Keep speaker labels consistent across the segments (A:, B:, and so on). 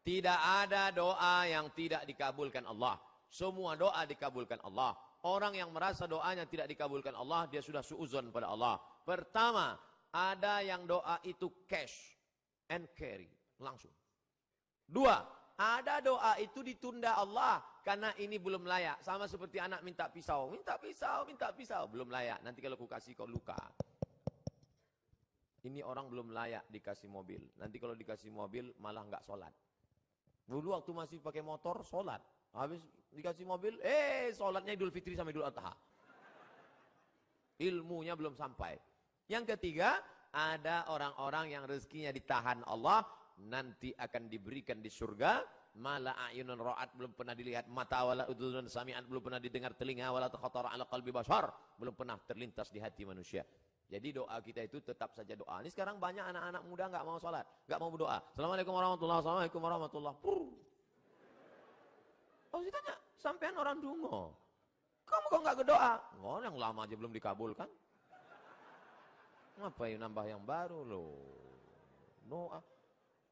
A: Tidak ada doa yang tidak dikabulkan Allah. Semua doa dikabulkan Allah. Orang yang merasa doanya tidak dikabulkan Allah, dia sudah suudzon pada Allah. Pertama, ada yang doa itu cash and carry, langsung. Dua, ada doa itu ditunda Allah karena ini belum layak. Sama seperti anak minta pisau, belum layak. Nanti kalau ku kasih kau luka. Ini orang belum layak dikasih mobil. Nanti kalau dikasih mobil malah nggak sholat. Dulu waktu masih pakai motor sholat. Habis dikasih mobil, sholatnya Idul Fitri sama Idul Adha. Ilmunya belum sampai. Yang ketiga, ada orang-orang yang rezekinya ditahan Allah, nanti akan diberikan di surga. Mala a'yunun ra'at, belum pernah dilihat mata, wala udhunun sami'at, belum pernah didengar telinga, wala takhatara ala qalbi bashar, belum pernah terlintas di hati manusia. Jadi doa kita itu tetap saja doa. Ini sekarang banyak anak-anak muda nggak mau sholat, nggak mau berdoa. Assalamualaikum warahmatullahi wabarakatuh. Assalamualaikum warahmatullahi wabarakatuh. Oh, ditanya, sampean orang dungo. Kamu kok nggak berdoa? Oh, yang lama aja belum dikabulkan. Ngapain nambah yang baru loh? Doa.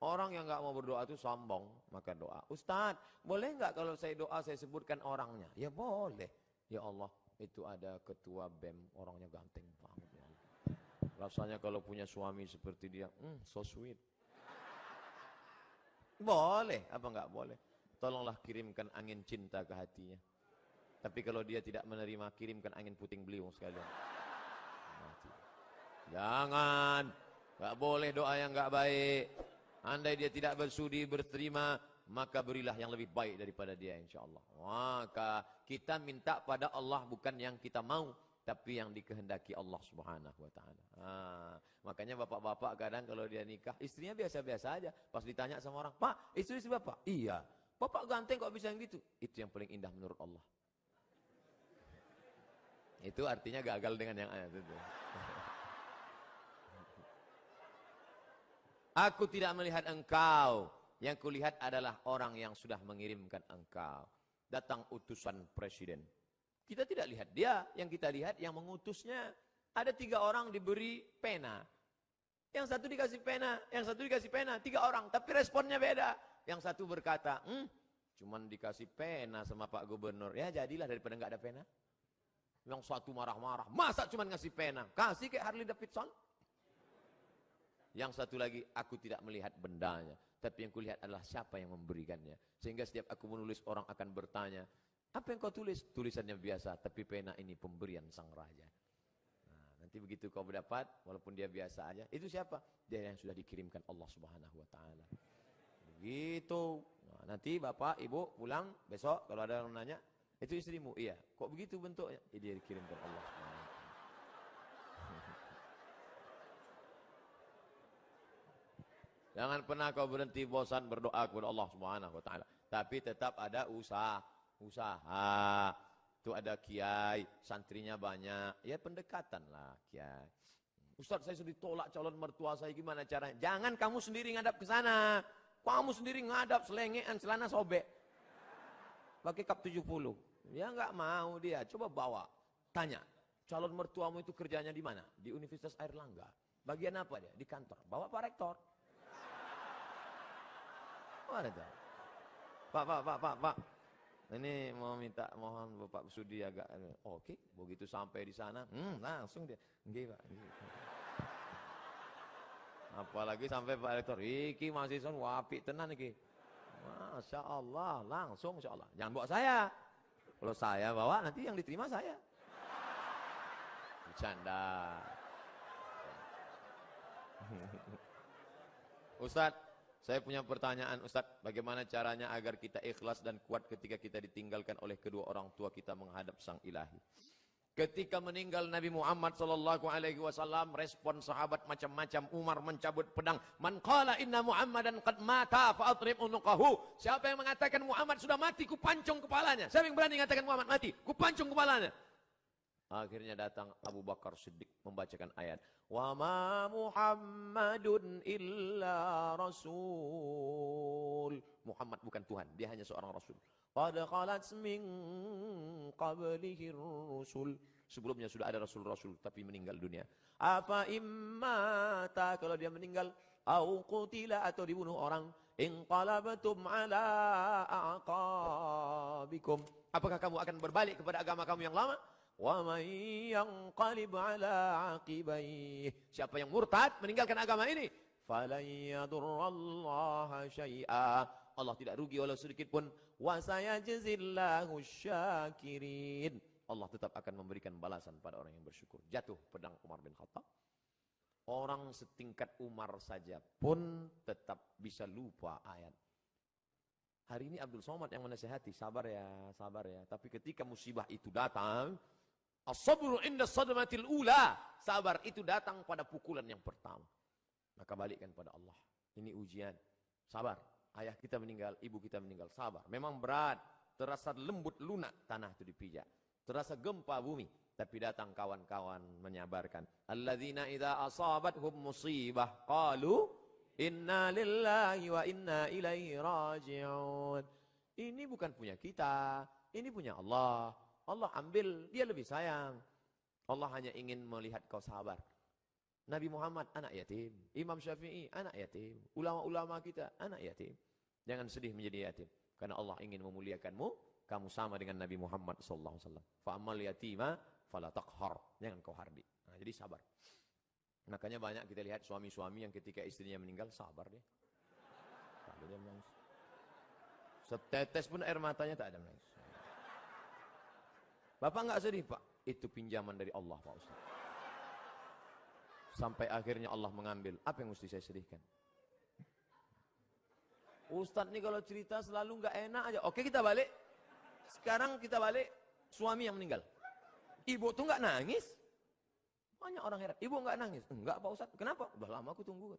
A: Orang yang nggak mau berdoa itu sombong, maka doa. Ustadz, boleh nggak kalau saya doa saya sebutkan orangnya? Ya boleh. Ya Allah, itu ada ketua BEM, orangnya ganteng banget. Ya Allah. Rasanya kalau punya suami seperti dia, so sweet. Boleh, apa nggak boleh? Tolonglah kirimkan angin cinta ke hatinya. Tapi kalau dia tidak menerima, kirimkan angin puting beliung sekalian. Mati. Jangan, nggak boleh doa yang nggak baik. Andai dia tidak bersudi berterima, maka berilah yang lebih baik daripada dia, insya Allah. Maka kita minta pada Allah bukan yang kita mau, tapi yang dikehendaki Allah Subhanahu wa Ta'ala. Makanya bapak-bapak kadang kalau dia nikah, istrinya biasa-biasa aja. Pas ditanya sama orang, Pak, istri bapak? Iya. Bapak ganteng kok bisa yang gitu? Itu yang paling indah menurut Allah. Itu artinya gagal dengan yang ayat itu. Aku tidak melihat engkau. Yang kulihat adalah orang yang sudah mengirimkan engkau. Datang utusan presiden. Kita tidak lihat dia. Yang kita lihat yang mengutusnya. Ada 3 orang diberi pena. Yang satu dikasih pena. Yang satu dikasih pena. 3 orang. Tapi responnya beda. Yang satu berkata, cuman dikasih pena sama Pak Gubernur. Ya jadilah daripada nggak ada pena. Yang satu marah-marah. Masa cuman ngasih pena? Kasih kayak Harley Davidson. Yang satu lagi, aku tidak melihat bendanya. Tapi yang kulihat adalah siapa yang memberikannya. Sehingga setiap aku menulis, orang akan bertanya, apa yang kau tulis? Tulisannya biasa, tapi pena ini pemberian sang raja. Nah, nanti begitu kau berdapat, walaupun dia biasa aja, itu siapa? Dia yang sudah dikirimkan Allah Subhanahu wa Ta'ala. Begitu. Nah, nanti bapak, ibu pulang besok, kalau ada yang nanya, itu istrimu? Iya. Kok begitu bentuknya? Dia dikirimkan Allah Subhanahu wa Ta'ala. Jangan pernah kau berhenti bosan berdoa kepada Allah Subhanahu wa Ta'ala. Tapi tetap ada usaha. Itu ada kiai, santrinya banyak. Ya pendekatan lah kiai. Ustaz, saya sudah ditolak calon mertua saya, gimana caranya? Jangan kamu sendiri ngadap ke sana. Kamu sendiri ngadap selengean celana sobek. Pakai kap 70. Ya nggak mau dia. Coba bawa. Tanya, calon mertuamu itu kerjanya di mana? Di Universitas Airlangga. Bagian apa dia? Di kantor. Bawa Pak Rektor. Pak. Ini mau minta, mohon Bapak Sudi agak. Oke, begitu sampai di sana, langsung dia. Nggih, Pak. Apalagi sampai Pak Rektor, iki mahasiswa wapi tenan iki. Masya Allah, langsung Masya Allah. Jangan bawa saya. Kalau saya bawa, nanti yang diterima saya. Bercanda. Ustadz, saya punya pertanyaan Ustadz, bagaimana caranya agar kita ikhlas dan kuat ketika kita ditinggalkan oleh kedua orang tua kita menghadap Sang Ilahi. Ketika meninggal Nabi Muhammad SAW, respon sahabat macam-macam. Umar mencabut pedang. Man qala inna Muhammadan qad mata fa'atrib unuqahu. Siapa yang mengatakan Muhammad sudah mati, ku pancung kepalanya. Siapa yang berani mengatakan Muhammad mati? Ku pancung kepalanya. Akhirnya datang Abu Bakar Siddiq membacakan ayat. Wa ma Muhammadun illa rasul. Muhammad bukan Tuhan, dia hanya seorang rasul. Qad khalat min qablihi rusul. Sebelumnya sudah ada rasul-rasul tapi meninggal dunia. Apa immata, kalau dia meninggal au qutila atau dibunuh orang, inqalabtum ala aqabikum. Apakah kamu akan berbalik kepada agama kamu yang lama? Wa may yanqalib ala aqibayhi. Siapa yang murtad meninggalkan agama ini, falan yadurrallaha syai'a. Allah tidak rugi walau sedikit pun. Wa sayajzillahu syakirin. Allah tetap akan memberikan balasan pada orang yang bersyukur. Jatuh pedang Umar bin Khattab. Orang setingkat Umar saja pun tetap bisa lupa ayat. Hari ini Abdul Somad yang menasihati, sabar ya, sabar ya. Tapi ketika musibah itu datang, as-sabru inda sadmatil ula. Sabar itu datang pada pukulan yang pertama. Maka balikkan pada Allah. Ini ujian. Sabar. Ayah kita meninggal, ibu kita meninggal. Sabar. Memang berat. Terasa lembut lunak tanah itu dipijak. Terasa gempa bumi. Tapi datang kawan-kawan menyabarkan. Alladzina idza asabathum musibah qalu inna lillahi wa inna ilaihi raji'un. Ini bukan punya kita, ini punya Allah. Allah ambil, dia lebih sayang. Allah hanya ingin melihat kau sabar. Nabi Muhammad anak yatim, Imam Syafi'i anak yatim, ulama-ulama kita anak yatim. Jangan sedih menjadi yatim, karena Allah ingin memuliakanmu. Kamu sama dengan Nabi Muhammad sallallahu alaihi wasallam. Fa'amal yatima fala taqhar. Jangan kau hardi. Nah, jadi sabar. Makanya banyak kita lihat suami-suami yang ketika istrinya meninggal sabar dia. Kalau dia menangis. Setetes pun air matanya tak ada menangis. Bapak enggak sedih, Pak? Itu pinjaman dari Allah, Pak Ustaz. Sampai akhirnya Allah mengambil. Apa yang mesti saya sedihkan? Ustaz nih kalau cerita selalu enggak enak aja. Oke, kita balik. Sekarang kita balik, suami yang meninggal. Ibu tuh enggak nangis. Banyak orang heran, ibu enggak nangis. Enggak Pak Ustaz, kenapa? Udah lama aku tunggu.